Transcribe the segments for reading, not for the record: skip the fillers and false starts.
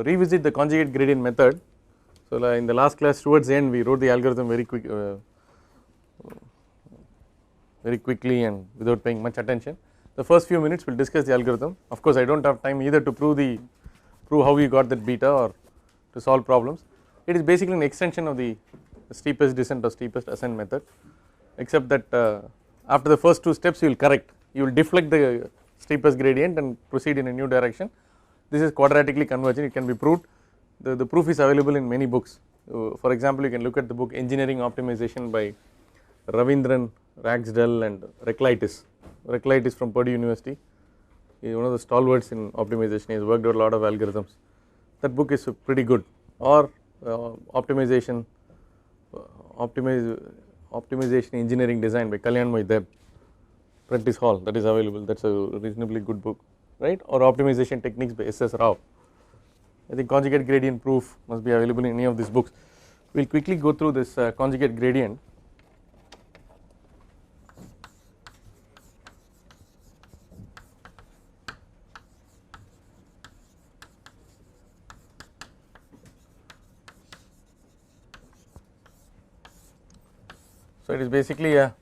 revisit the conjugate gradient method. So in the last class towards the end we wrote the algorithm very quickly and without paying much attention. The first few minutes we will discuss the algorithm. Of course I do not have time either to prove how we got that beta or to solve problems. It is basically an extension of the steepest descent or steepest ascent method, except that after the first two steps you will correct, you will deflect the steepest gradient and proceed in a new direction. This is quadratically convergent, it can be proved. The proof is available in many books. For example, you can look at the book Engineering Optimization by Ravindran Ragsdale and Reklaitis. Reklaitis from Purdue University, he is one of the stalwarts in optimization, he has worked out a lot of algorithms. That book is pretty good. Or optimization engineering design by Kalyanmoy Deb, Prentice Hall, that is available, that is a reasonably good book, right, or optimization techniques by S.S. Rao. I think conjugate gradient proof must be available in any of these books. We will quickly go through this conjugate gradient. So it is basically a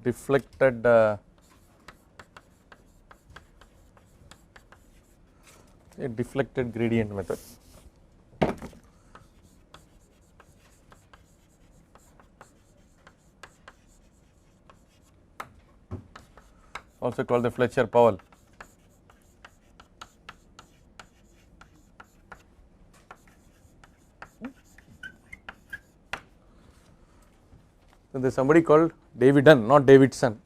deflected gradient method. Also called the Fletcher-Powell. So there is somebody called David Dunn, not Davidson,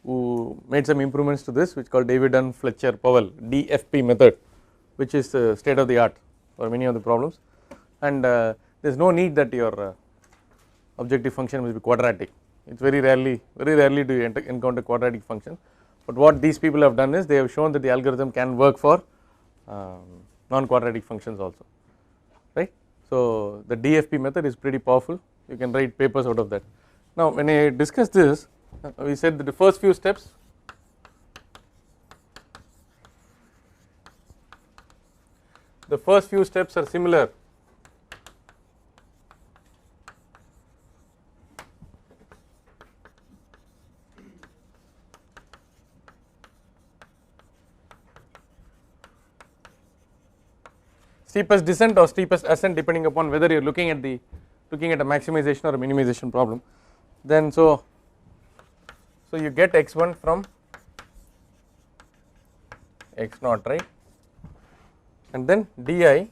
who made some improvements to this, which called David Dunn Fletcher-Powell DFP method, which is state of the art for many of the problems, and there is no need that your objective function must be quadratic. It is very rarely do you encounter quadratic functions, but what these people have done is they have shown that the algorithm can work for non-quadratic functions also, right. So the DFP method is pretty powerful, you can write papers out of that. Now when I discuss this, we said that the first few steps are similar steepest descent or steepest ascent depending upon whether you are looking at a maximization or a minimization problem. Then so you get x1 from x0, right, and then di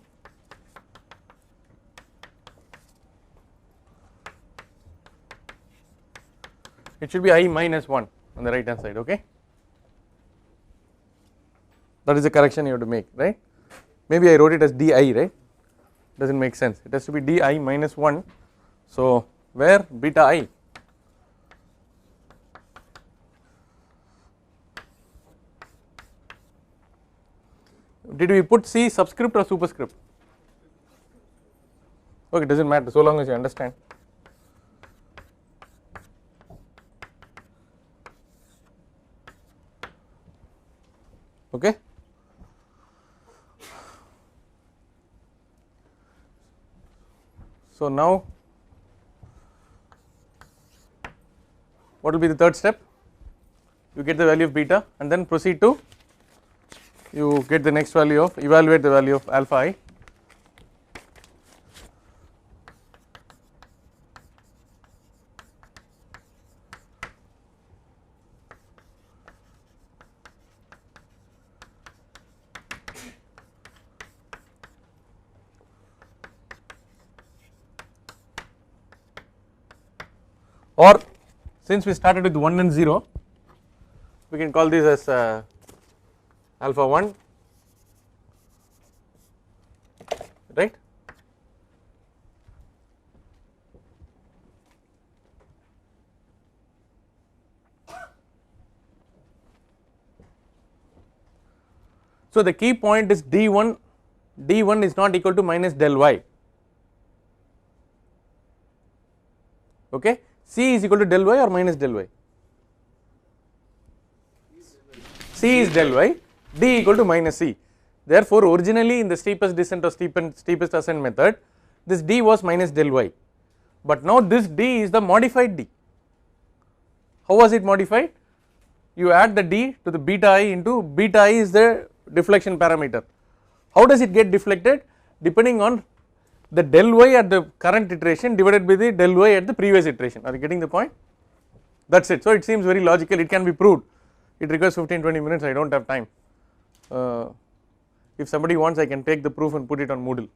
it should be I minus 1 on the right hand side, okay, that is the correction you have to make, right. Maybe I wrote it as di, right, does not make sense, it has to be di minus 1. So where beta I did we put C subscript or superscript? Okay, it does not matter so long as you understand. Okay. So now what will be the third step? You get the value of beta and then proceed to you get the next value of evaluate the value of alpha I. Or since we started with 1 and 0, we can call this as alpha 1, right. So the key point is d1 is not equal to minus del y, okay. C is equal to del y or minus del y, C is del y, D equal to minus C. Therefore, originally in the steepest descent or steepest ascent method, this D was minus del y, but now this D is the modified D. How was it modified? You add the D to the beta I into beta I is the deflection parameter. How does it get deflected? Depending on the del y at the current iteration divided by the del y at the previous iteration. Are you getting the point? That is it. So, it seems very logical, it can be proved. It requires 15-20 minutes, I do not have time. If somebody wants, I can take the proof and put it on Moodle.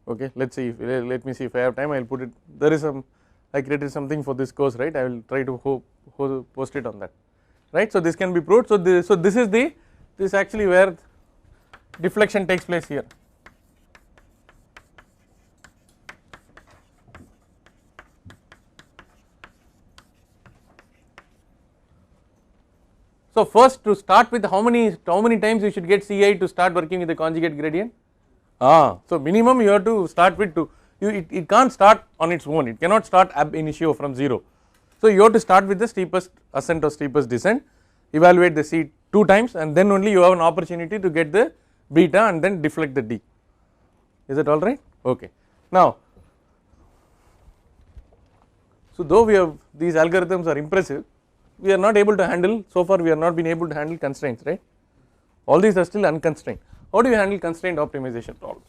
Okay, let me see if I have time, I will put it. There is some, I created something for this course, right? I will try to post it on that, right? So, this can be proved. So, this is actually where deflection takes place here. So, first to start with how many times you should get Ci to start working with the conjugate gradient? So minimum you have to start with 2, it can't start on its own, it cannot start ab initio from 0. So you have to start with the steepest ascent or steepest descent, evaluate the C 2 times and then only you have an opportunity to get the beta and then deflect the D. Is that all right? Okay. Now, so though we have these algorithms are impressive, we are not able to handle, so far we have not been able to handle constraints, right? All these are still unconstrained. How do you handle constraint optimization problems?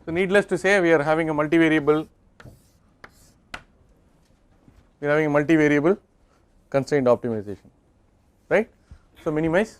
So needless to say, we are having a multivariable constraint optimization, right? So minimize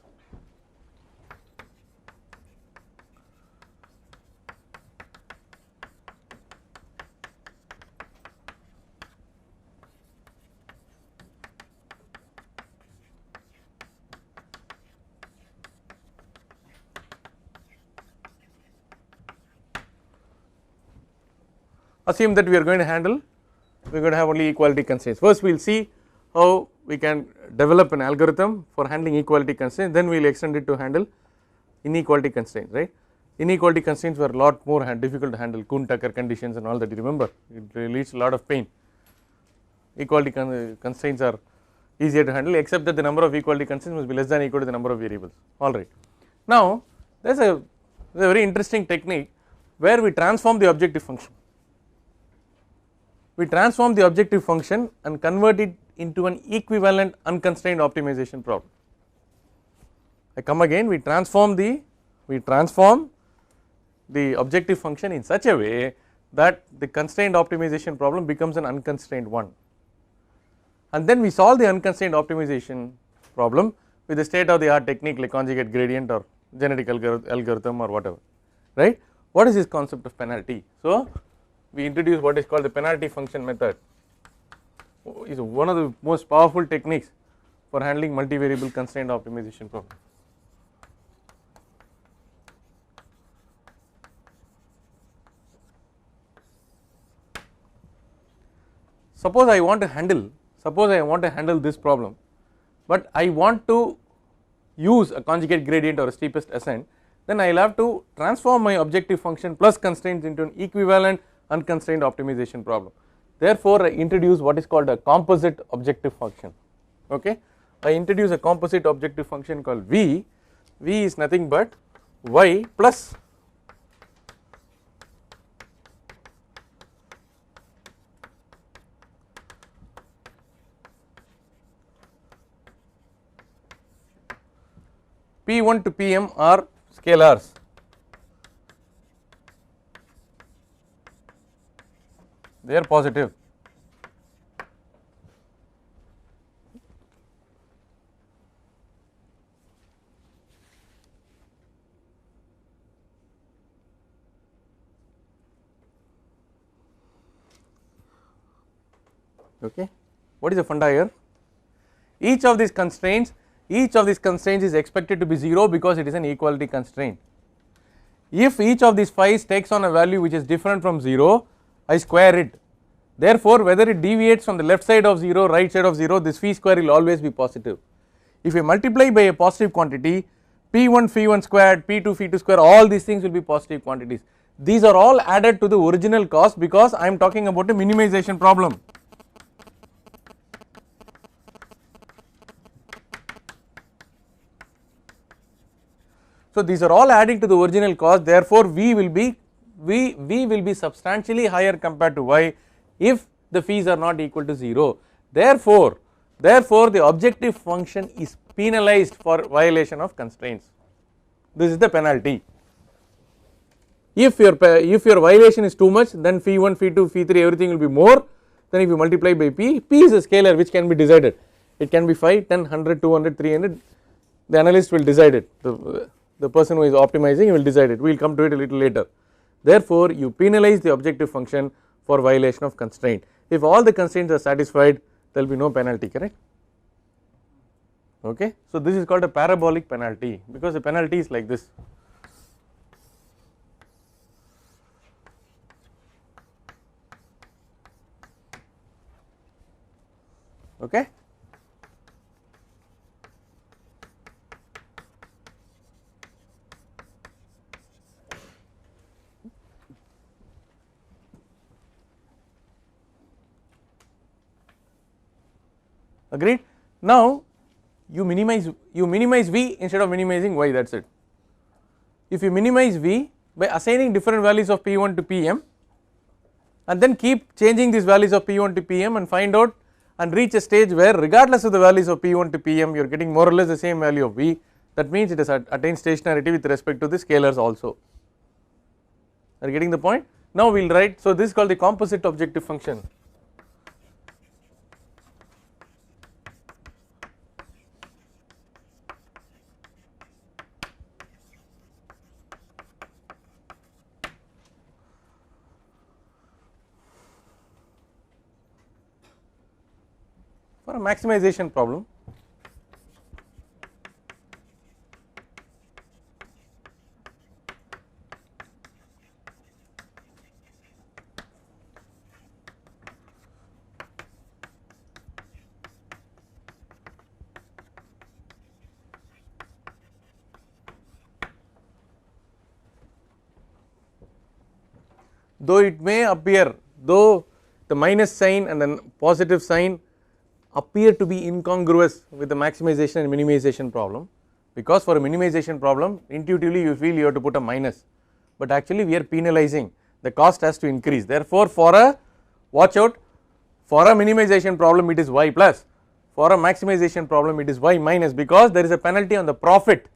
assume that we are going to have only equality constraints. First we will see how we can develop an algorithm for handling equality constraints, then we will extend it to handle inequality constraints, right. Inequality constraints were a lot more difficult to handle, Kuhn-Tucker conditions and all that, you remember, it leads to a lot of pain. Equality constraints are easier to handle, except that the number of equality constraints must be less than or equal to the number of variables, alright. Now there is a very interesting technique where we transform the objective function. We transform the objective function and convert it into an equivalent unconstrained optimization problem. I come again, we transform the objective function in such a way that the constrained optimization problem becomes an unconstrained one, and then we solve the unconstrained optimization problem with a state of the art technique like conjugate gradient or genetic algorithm or whatever, right. What is this concept of penalty? So we introduce what is called the penalty function method. Is one of the most powerful techniques for handling multivariable constraint optimization problem. Suppose I want to handle this problem, but I want to use a conjugate gradient or a steepest ascent, then I will have to transform my objective function plus constraints into an equivalent unconstrained optimization problem. Therefore, I introduce what is called a composite objective function. Okay, I introduce a composite objective function called V. V is nothing but y plus P1 to Pm are scalars. They are positive. Okay. What is the funda here? each of these constraints is expected to be 0 because it is an equality constraint. If each of these phi's takes on a value which is different from 0, I square it. Therefore, whether it deviates from the left side of 0, right side of 0, this phi square will always be positive. If you multiply by a positive quantity, p1 phi1 squared, p2 phi2 square, all these things will be positive quantities. These are all added to the original cost because I am talking about a minimization problem. So these are all adding to the original cost, therefore V will be substantially higher compared to Y if the fees are not equal to 0. Therefore the objective function is penalized for violation of constraints. This is the penalty. If your violation is too much, then phi 1, phi 2, phi 3 everything will be more. Then if you multiply by p is a scalar which can be decided. It can be 5, 10, 100, 200, 300. The analyst will decide it. The person who is optimizing will decide it. We will come to it a little later. Therefore, you penalize the objective function for violation of constraint. If all the constraints are satisfied, there will be no penalty, correct? Okay. So this is called a parabolic penalty because the penalty is like this. Okay. Agreed. Now you minimize V instead of minimizing Y, that is it. If you minimize V by assigning different values of P1 to Pm and then keep changing these values of P1 to Pm and find out and reach a stage where regardless of the values of P1 to Pm you are getting more or less the same value of V, that means it has attained stationarity with respect to the scalars also. Are you getting the point? Now we will write, so this is called the composite objective function. For a maximization problem, though it may appear, though the minus sign and the positive sign appear to be incongruous with the maximization and minimization problem, because for a minimization problem intuitively you feel you have to put a minus, but actually we are penalizing, the cost has to increase. Therefore, for a, watch out, for a minimization problem it is Y plus, for a maximization problem it is Y minus, because there is a penalty on the profit,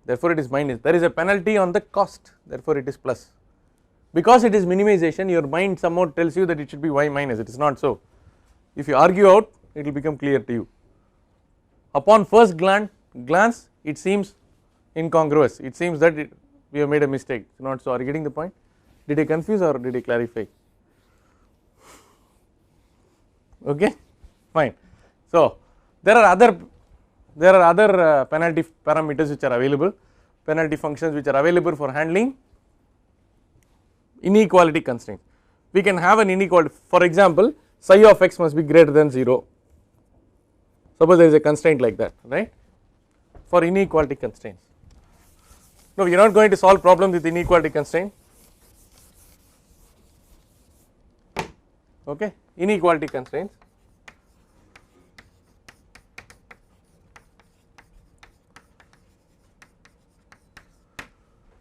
therefore it is minus, there is a penalty on the cost, therefore it is plus. Because it is minimization, your mind somehow tells you that it should be Y minus, it is not so. If you argue out, it will become clear to you. Upon first glance it seems incongruous, it seems that we have made a mistake, it is not so. Are you getting the point? Did I confuse or did I clarify? Okay, fine. So there are other penalty parameters which are available, penalty functions which are available for handling inequality constraints. We can have an inequality, for example psi of x must be greater than 0, suppose there is a constraint like that, right, for inequality constraints. No, we are not going to solve problems with inequality constraint, okay, inequality constraints.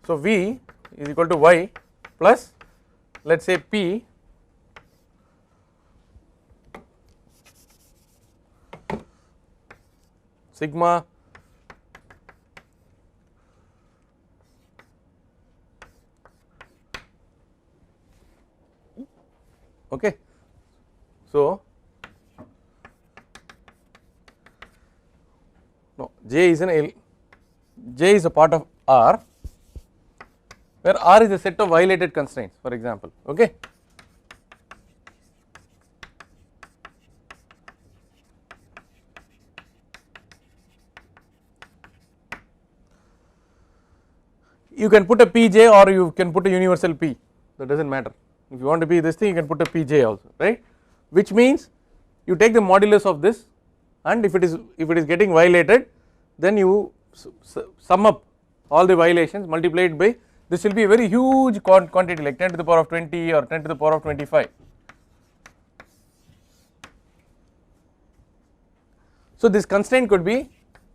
So V is equal to Y plus, let us say P sigma okay. So no, J is a part of R, where R is a set of violated constraints, for example, okay. you can put a Pj or you can put a universal P, that does not matter. If you want to be this thing, you can put a Pj also, right, which means you take the modulus of this, and if it is getting violated, then you sum up all the violations, multiply it by, this will be a very huge quantity like 10 to the power of 20 or 10 to the power of 25. So this constraint could be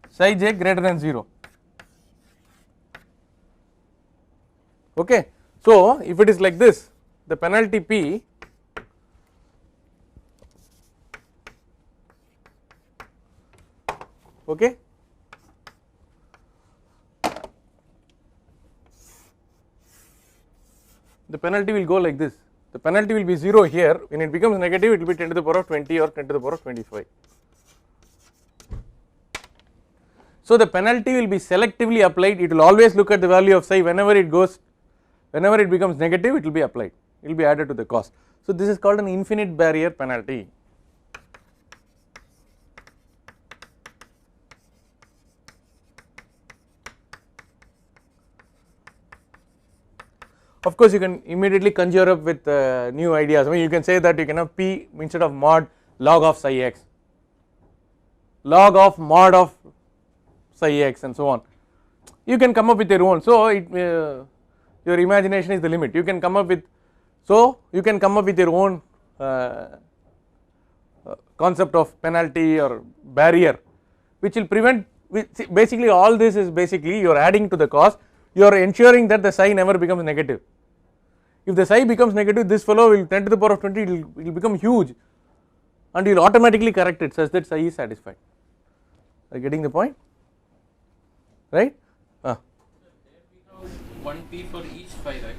psi j greater than 0. Okay. So if it is like this, the penalty P okay, the penalty will go like this, the penalty will be 0 here, when it becomes negative it will be 10 to the power of 20 or 10 to the power of 25. So the penalty will be selectively applied, it will always look at the value of psi, whenever it becomes negative it will be applied, it will be added to the cost. So this is called an infinite barrier penalty. Of course you can immediately conjure up with new ideas. I mean, you can say that you can have P instead of mod log of psi x, log of mod of psi x, and so on. You can come up with your own, so your imagination is the limit, you can come up with, so you can come up with your own concept of penalty or barrier, which will prevent, basically all this is basically you are adding to the cost, you are ensuring that the psi never becomes negative. If the psi becomes negative, this fellow will 10 to the power of 20, it will become huge, and you will automatically correct it such that psi is satisfied. Are you getting the point, right? There we have 1 P for each phi, right?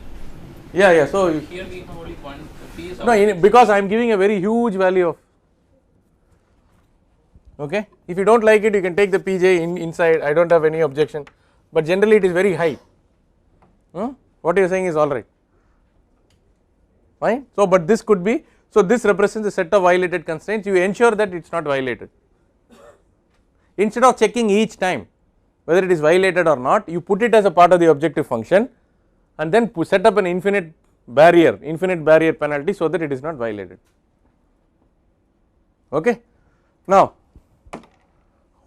Yeah, so here we have only 1 P is no, because I am giving a very huge value of, okay, if you do not like it you can take the Pj inside, I do not have any objection, but generally it is very high. What you are saying is alright, fine. So but this could be, so this represents a set of violated constraints, you ensure that it is not violated. Instead of checking each time whether it is violated or not, you put it as a part of the objective function and then set up an infinite barrier penalty so that it is not violated. Okay. Now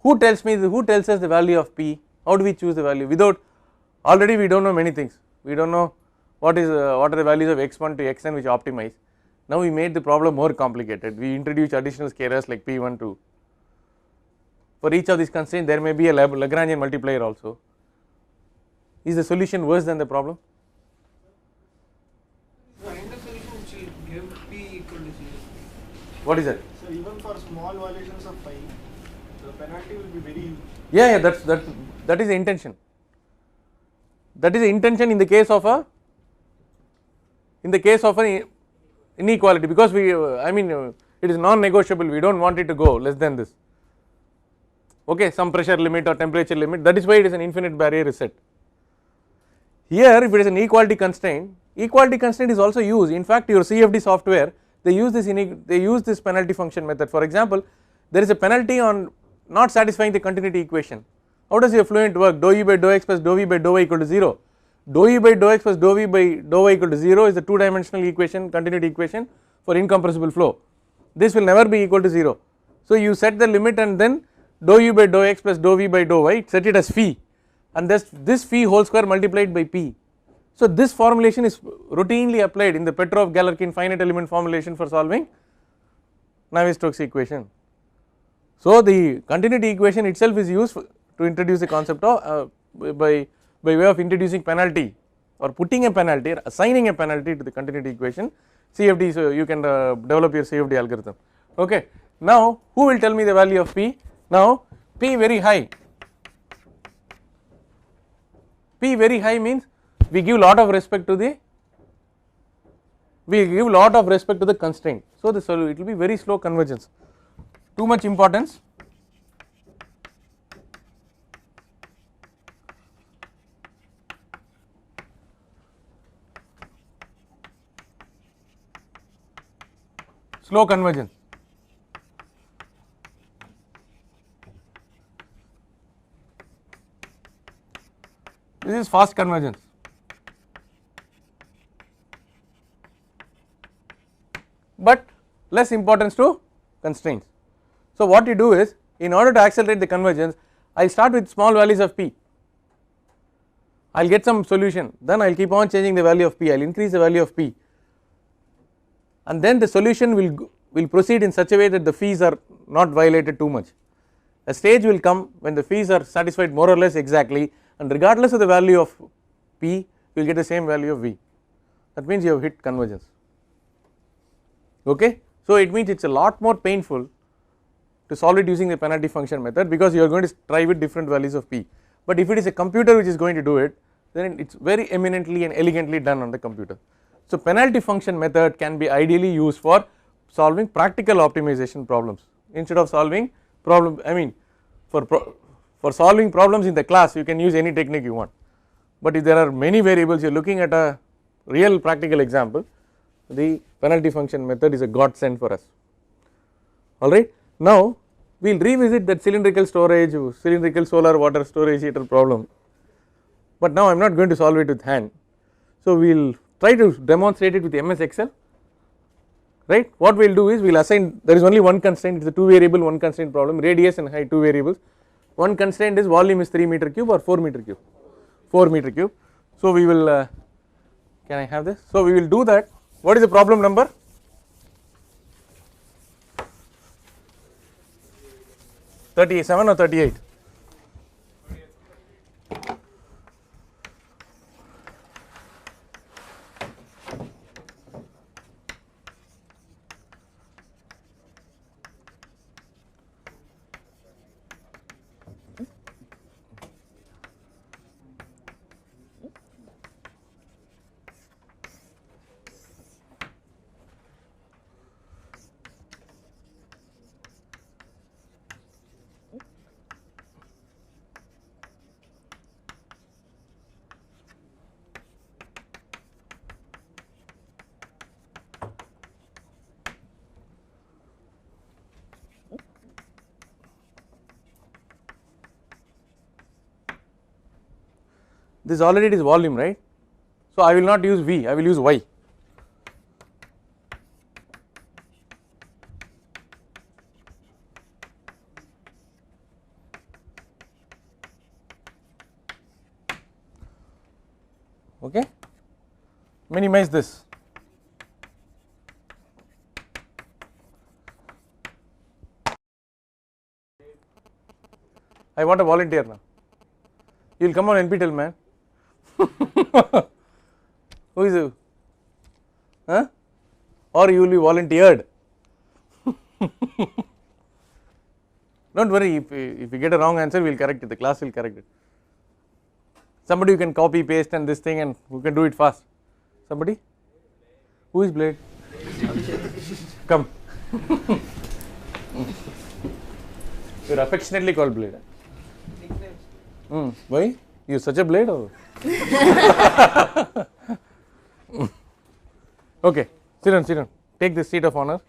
who tells us the value of P? How do we choose the value? Without, already we do not know many things, we do not know what are the values of x1 to xn which optimize. Now we made the problem more complicated, we introduced additional scalars like P1 to, for each of these constraints there may be a Lagrangian multiplier also. Is the solution worse than the problem? Find a solution which will give P equal to 0. What is that? So even for small violations of phi, the penalty will be very huge. Yeah, that is the intention. That is the intention in the case of an inequality, because we it is non-negotiable, we do not want it to go less than this. Okay, some pressure limit or temperature limit, that is why it is an infinite barrier is set. Here if it is an equality constraint is also used, in fact your CFD software they use this penalty function method. For example, there is a penalty on not satisfying the continuity equation. How does your fluent work? Dou E by dou x plus dou V by dou y equal to 0. Dou E by dou x plus dou V by dou y equal to 0 is the 2-dimensional equation, continuity equation for incompressible flow. This will never be equal to 0. So you set the limit and then dou U by dou x plus dou V by dou y, set it as phi, and this phi whole square multiplied by P. So this formulation is routinely applied in the Petrov-Galerkin finite element formulation for solving Navier-Stokes equation. So the continuity equation itself is used to introduce the concept of by way of introducing penalty or putting a penalty or assigning a penalty to the continuity equation CFD, so you can develop your CFD algorithm. Okay. Now who will tell me the value of P? Now P very high means we give lot of respect to the constraint, so it will be very slow convergence, too much importance. Slow convergence. This is fast convergence. less importance to constraints. So what you do is, in order to accelerate the convergence, I will start with small values of p, I will get some solution, then I will keep on changing the value of p, I will increase the value of p, and then the solution will proceed in such a way that the phi's are not violated too much. A stage will come when the phi's are satisfied more or less exactly, and regardless of the value of p, you will get the same value of v. That means you have hit convergence. Okay, so it means it is a lot more painful to solve it using the penalty function method, because you are going to try with different values of p. But if it is a computer which is going to do it, then it is very eminently and elegantly done on the computer. So penalty function method can be ideally used for solving practical optimization problems instead of solving problem. I mean, for solving problems in the class you can use any technique you want, but if there are many variables, you are looking at a real practical example, the penalty function method is a godsend for us. Alright, now we will revisit that cylindrical storage, cylindrical solar water storage heater problem, but now I am not going to solve it with hand. So we will try to demonstrate it with MS Excel, right. What we will do is we will assign, there is only one constraint, it is a 2 variable one constraint problem, radius and height 2 variables, one constraint is volume is 3 meter cube or 4 meter cube, 4 meter cube. So we will, can I have this? So we will do that. What is the problem number? $37 or $38? This already it is volume, right. So I will not use V, I will use Y. Okay, minimize this. I want a volunteer now. You will come on NPTEL, man. Who is you? Huh? Or you will be volunteered. Don't worry, if you get a wrong answer, we will correct it, the class will correct it. Somebody who can copy paste and this thing and who can do it fast. Somebody? Who is Blade? Come. You are affectionately called Blade. Why? You are such a blade or? Okay, sit down, take this seat of honor.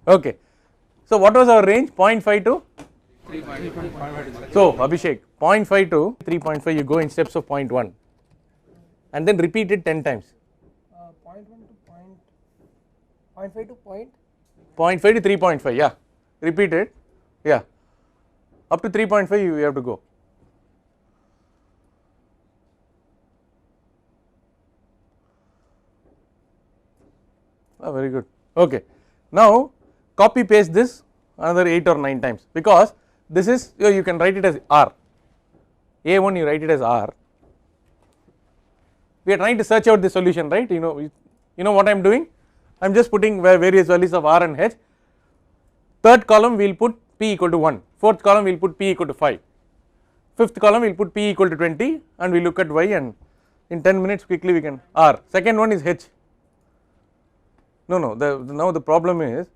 Okay, so what was our range? 0.5 to? 3.5. So Abhishek, 0.5 to 3.5, you go in steps of 0.1 and then repeat it 10 times. 0.1 to 0.5 to 0.5 to 3.5, yeah, repeat it, yeah, up to 3.5 you have to go. Very good. Okay, now copy paste this another 8 or 9 times, because this is, you can write it as R, A1 you write it as R. We are trying to search out the solution, right. You know what I am doing, I am just putting various values of R and H. Third column we will put P equal to 1, fourth column we will put P equal to 5, fifth column we will put P equal to 20, and we look at Y, and in 10 minutes quickly we can R. Second one is H. No, now the problem is,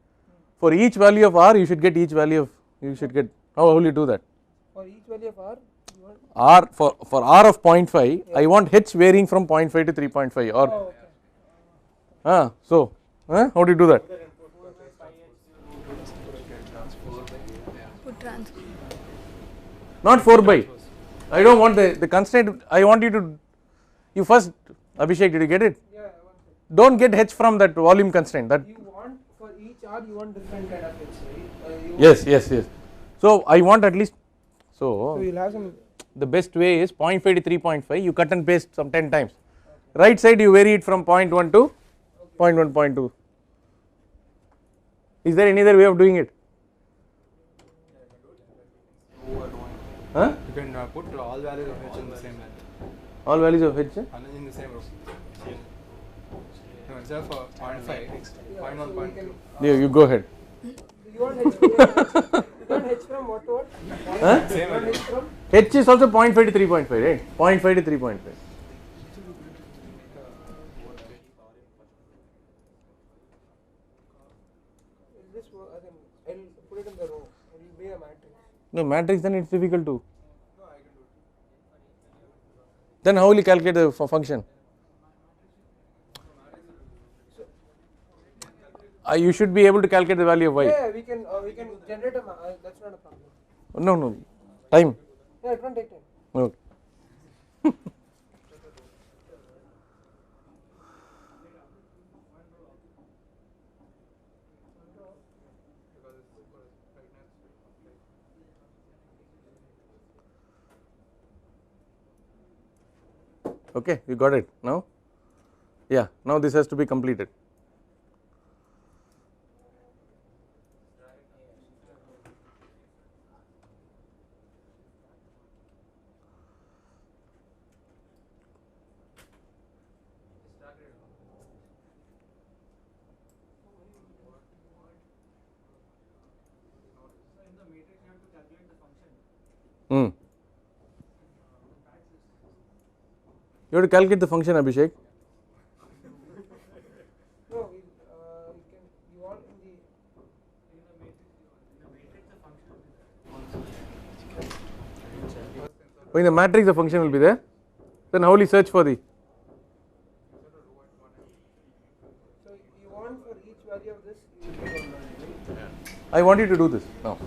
for each value of R you should get each value of, how will you do that? For each value of R? R, for R of 0.5, yeah. I want H varying from 0.5 to 3.5 or, okay. So, how do you do that? Put transpose. Not 4 by, I do not want the constraint, I want you to, you first, Abhishek, did you get it? Yeah, do not get h from that volume constraint that. You want for each r you want different kind of h, right? Yes. So I want at least, So you'll have some. the best way is 0.5 to 3.5, you cut and paste some 10 times. Right side you vary it from 0.1 to 0.1, 0.2. Is there any other way of doing it? Huh? You can put all values of h in the same line. All values of h? And in the same row. So instead of 0.5, 0.1, 0.2. Yeah, you go ahead. You want h? You want h from what to what? Huh? Same You want value. h from? H is also 0.5 to 3.5, right? 0.5 to 3.5. This I think I'll put it in the row. It'll be a matrix. No matrix, then it's difficult to. Then how will you calculate the function? You should be able to calculate the value of y. Yeah, we can generate a. That's not a problem. No, time. Yeah, it won't take time. Okay. Okay, you got it now? Yeah, now this has to be completed. You have to calculate the function, Abhishek. No, you want in the. In the matrix the function will be there. Then how will you search for the? So you want for each value of this, you will take one value, right? I want you to do this now.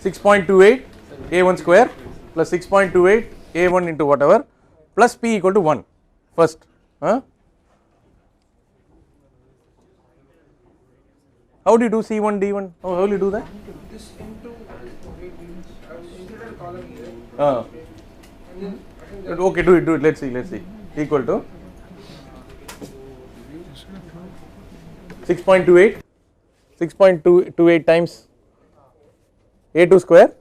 6.28 a1 square plus 6.28 a1 into whatever plus p equal to 1 first. How do you do C1 D1? How will you do that? This into inside a column here. And then I think Okay, do it. Let's see. Equal to 6.28 times a2 square.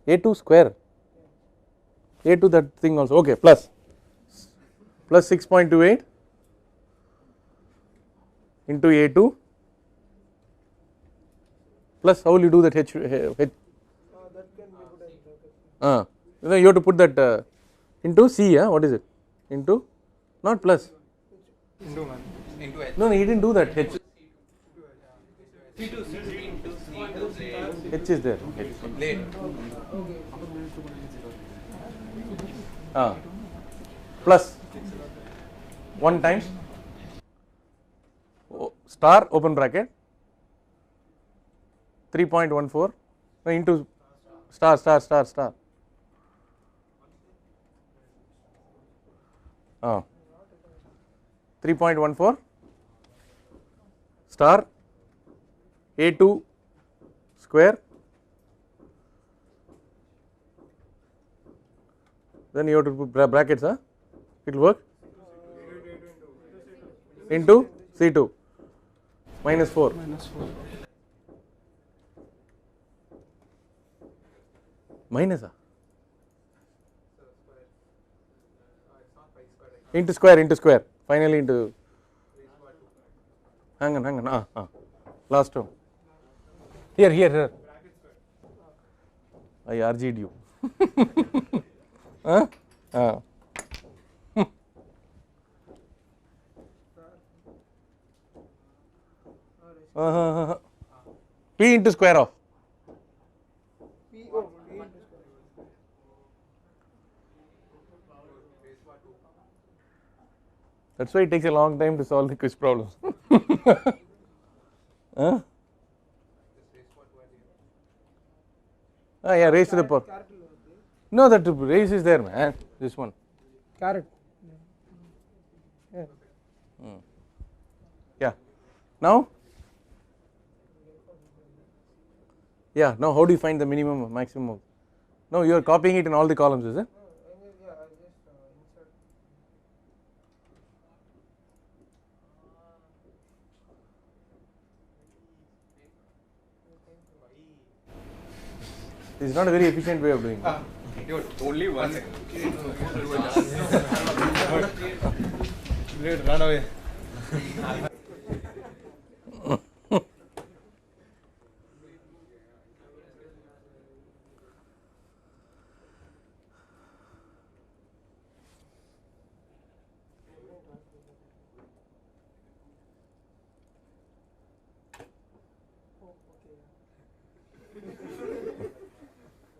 A2 square. A2 that thing also. Okay, plus 6.28 into A2 plus how will you do that H? that can be put as bracket. You have to put that into C. What is it? Into not plus. Into h. No, he didn't do that. H. H is there. Late. Plus 1 times star open bracket 3.14 into star 3.14 star A2 square, then you have to put brackets, it will work, into C2 minus 4. Minus into square finally into hang on last term here I RG'd you. P into square of P into square. that's why it takes a long time to solve the quiz problems. Yeah, raised to the power. Capital No, that race is there, man. This one. Caret. Yeah. Now? Yeah, now how do you find the minimum, maximum? No, you are copying it in all the columns, is it? This is not a very efficient way of doing it. Dude, only one. Dude, run away.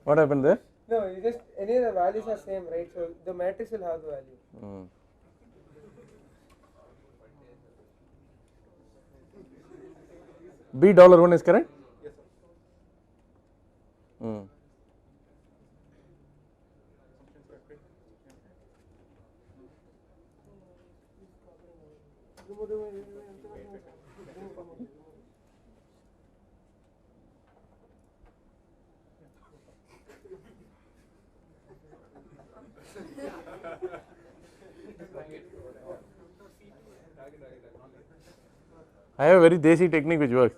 What happened there? No, you just any of the values are same, right? So the matrix will have the value. $1 is correct? Yes, sir. I have a very desi technique which works.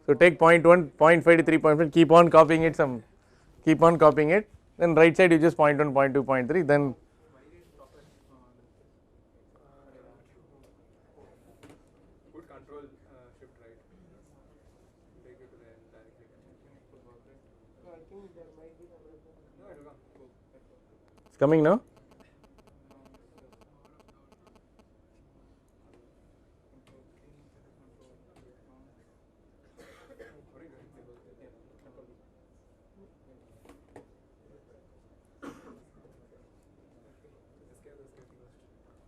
So take 0.1, 0.5 to 3.5, keep on copying it, then right side you just 0.1, 0.2, 0.3, then Put control shift right. Take it to the end directly. So I think there might be some. No, it will come. it's coming now.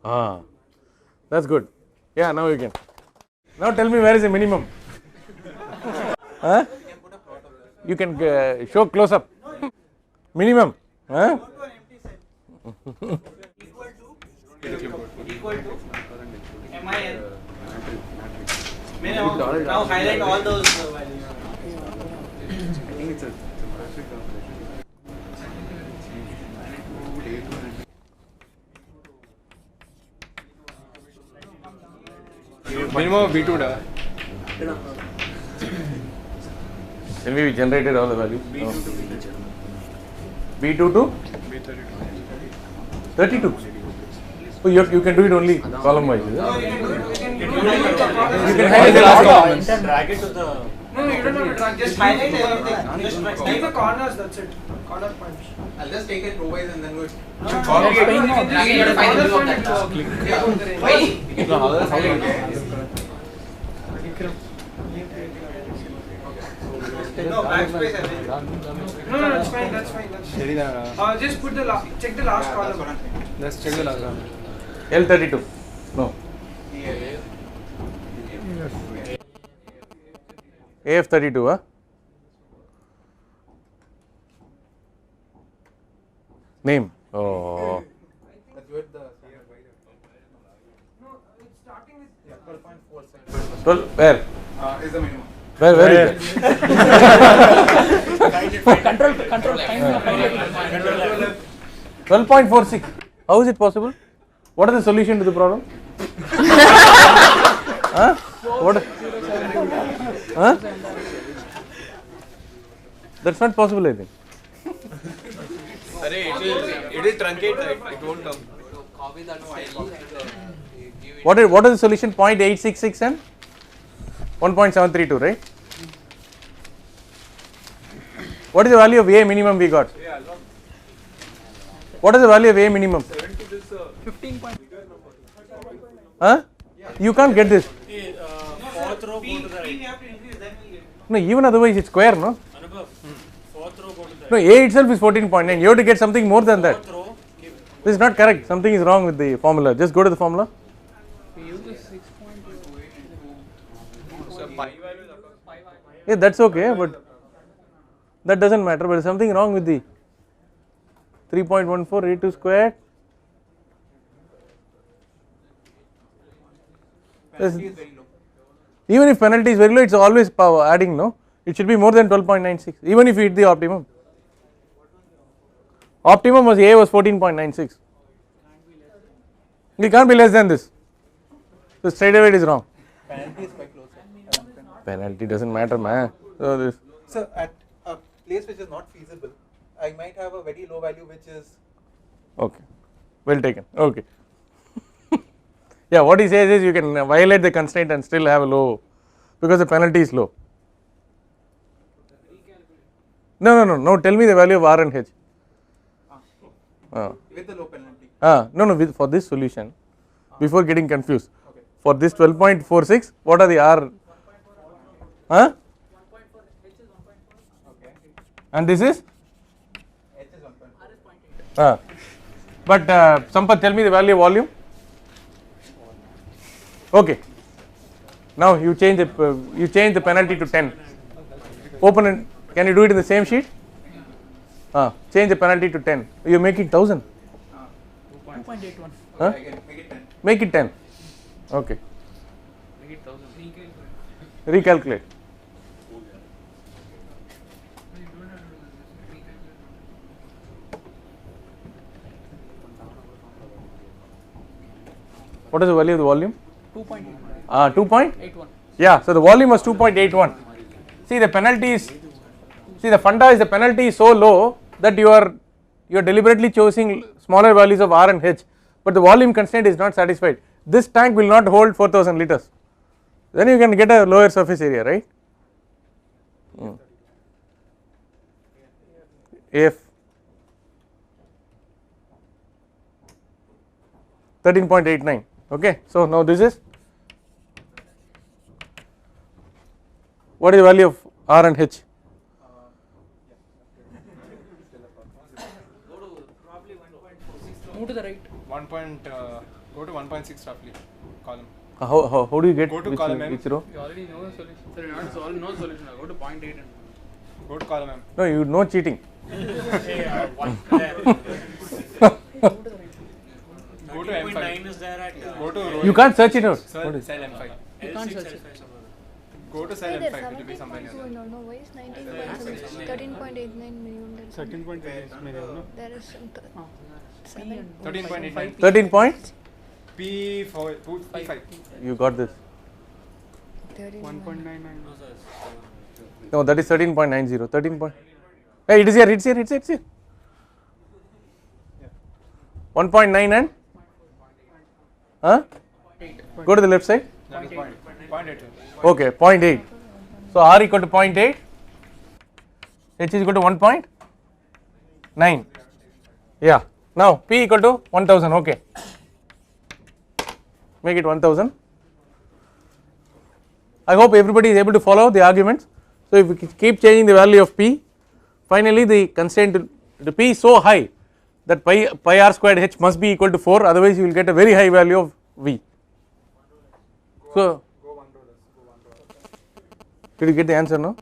Ah, that's good. Yeah, now you can. Now tell me where is the minimum? Huh? You can show close up. Minimum. Huh? Equal to MIN. Minimum. Now highlight all those values. Minimum of B2 da. Then we generated all the values. No. B2 to B32. 32. So you can do it only column wise. Is it? You can highlight the last column. Drag it to the. No, you don't have to drag. Just highlight everything. Just leave the corners. That's it. Corner punch. I'll just take it row wise and then we'll. You can find the view of that. No, backspace everything. No, that's fine. That's fine. Just put the check the last column. Let's check the last one. L32. No. AF32, huh? Name. Oh. That's with the No, it's starting with 12. Where? is the minimum. Where is it? Control. 12.46. How is it possible? What is the solution to the problem? Huh? What? Huh? That's not possible, I think. It will truncate, right? It won't come. Copy that cell. What is the solution? 0.866 and 1.732, right? What is the value of A minimum we got? What is the value of A minimum? 15. Huh? You can't get this. Fourth row, go to the right. We have to increase, then we'll get. No, even otherwise it's square, no? Anubhav, fourth row, go to the right. No, A itself is 14.9. You have to get something more than that. Fourth row, keep. This is not correct. Something is wrong with the formula. Just go to the formula. We use the 6.2. So pi value is Yeah, that's okay, but that doesn't matter. But there's something wrong with the 3.14 A2 squared. Penalty is very low. Even if penalty is very low, it is always power adding, no? It should be more than 12.96, even if you hit the optimum. Optimum was A was 14.96. It can't be less than this. So straight away it is wrong. Penalty is quite close. Penalty doesn't matter, man. So this. So at a place which is not feasible, I might have a very low value which is. Okay, well taken. Okay. Yeah, what he says is you can violate the constraint and still have a low, because the penalty is low. No. Tell me the value of R and H. With the low penalty. No. For this solution, before getting confused, for this 12.46, what are the R? Huh? Okay. And this is? H is 1.4. But Sampath, tell me the value of volume. Okay. Now you change the penalty to 10. Open it. Can you do it in the same sheet? Change the penalty to 10. You are making 1000. 2.81. Huh? I can make it 10. Make it 10. Okay. Make it 1000. Recalculate. What is the value of the volume? 2.81. 2. Yeah, so the volume was 2.81. See, the penalty is, the funda is the penalty is so low that you are deliberately choosing smaller values of R and H, but the volume constraint is not satisfied. This tank will not hold 4000 liters. Then you can get a lower surface area, right? AF 13.89. Okay, so now this is, what is the value of R and H? Move to the right. Go to 1.6 roughly column. How do you get Go to which, column M. which row? You already know the solution. Sir, you not solve no solution. Go to 0.8 and Go to column M. No, you know cheating. Go to M5. is there at Go to row You can't search it out. cell M5. you can't search it. Go to cell Hey, M5. there's It will be somewhere near 17.2 there. and all. No, why is 13.89 minimum? There is some- 13.8 million. There is some 13.89. 13 point? P5. You got this. 13.99. No, that is 13.90. 13 point. Hey, it is here. It's here. 1.9 and? Huh? Go to the left side. That is 0.8. Okay, 0.8. So R equal to 0.8. H is equal to 1.9. Yeah. Now P equal to 1000. Okay. Make it 1000. I hope everybody is able to follow the arguments. So if we keep changing the value of P, finally the constraint the P is so high that pi R squared H must be equal to 4, otherwise you will get a very high value of V. So did you get the answer now?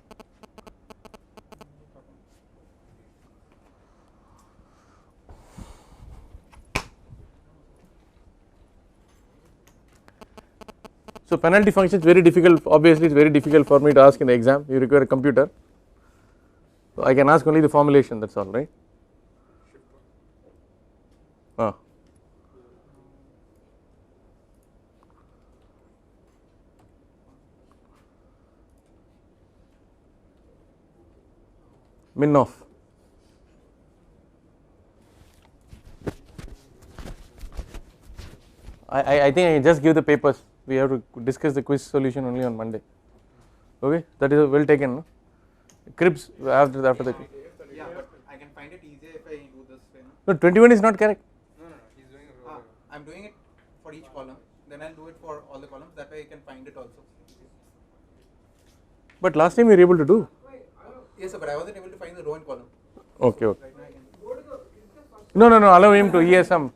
So penalty function is very difficult, obviously it is very difficult for me to ask in the exam, you require a computer. So I can ask only the formulation, that is all, right. Minnoff. I think I just give the papers. We have to discuss the quiz solution only on Monday. Okay, that is well taken. No? Cribs after the. Yeah, but I can find it easier if I do this way. No, 21 is not correct. No. He's doing a row. I'm doing it for each column. Then I'll do it for all the columns. That way I can find it also. But last time you were able to do. Yes, sir, but I wasn't able to find the row and column. Okay. Right now I can. No. Allow him to. He has a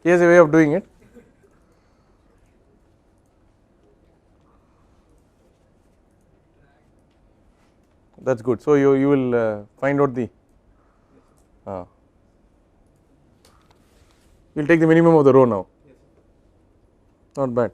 way of doing it. That's good. So you will find out the. we will take the minimum of the row now, not bad.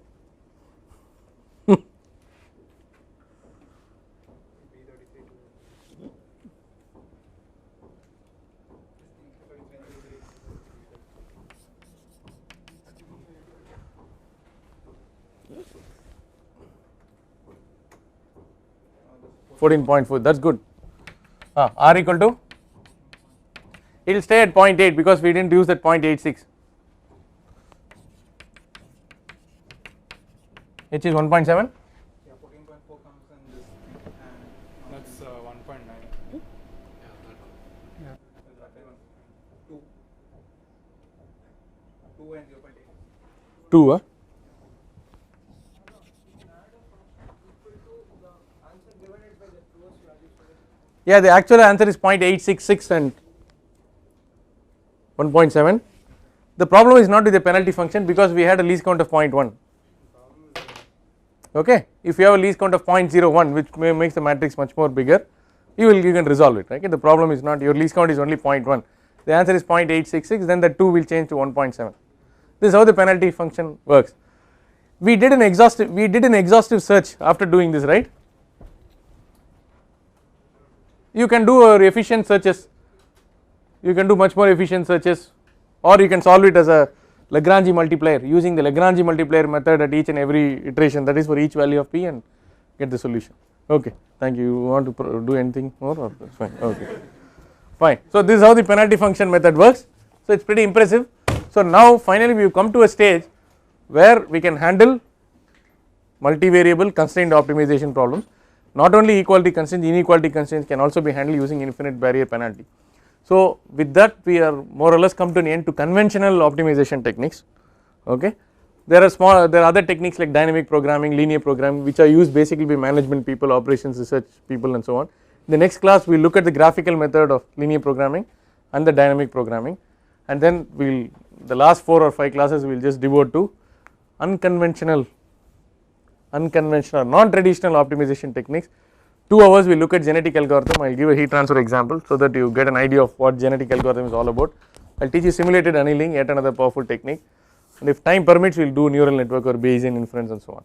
.4, that's good. R equal to, it will stay at 0.8 because we didn't use that 0.86. H is 1.7. Yeah, 14.4 comes in this thing, and That's 1.9. yeah, 2 and 0.8. 2, huh? Yeah, the actual answer is 0.866 and 1.7. The problem is not with the penalty function because we had a least count of 0.1. Okay, if you have a least count of 0.01, which makes the matrix much more bigger, you can resolve it. Right? The problem is not your least count is only 0.1. The answer is 0.866. Then the 2 will change to 1.7. This is how the penalty function works. We did an exhaustive search after doing this, right? You can do efficient searches, you can do much more efficient searches, or you can solve it as a Lagrange multiplier using the Lagrange multiplier method at each and every iteration, that is for each value of p, and get the solution. Okay, thank you. You want to do anything more or that's fine? Okay, fine. So this is how the penalty function method works. So it's pretty impressive. So now finally we have come to a stage where we can handle multivariable constrained optimization problems. Not only equality constraints, inequality constraints can also be handled using infinite barrier penalty. So with that we are more or less come to an end to conventional optimization techniques. Okay, there are other techniques like dynamic programming, linear programming, which are used basically by management people, operations research people, and so on. In the next class we will look at the graphical method of linear programming and the dynamic programming, and then the last 4 or 5 classes we will just devote to unconventional non-traditional optimization techniques. 2 hours we will look at genetic algorithm. I will give a heat transfer example so that you get an idea of what genetic algorithm is all about. I will teach you simulated annealing, yet another powerful technique, and if time permits we will do neural network or Bayesian inference and so on.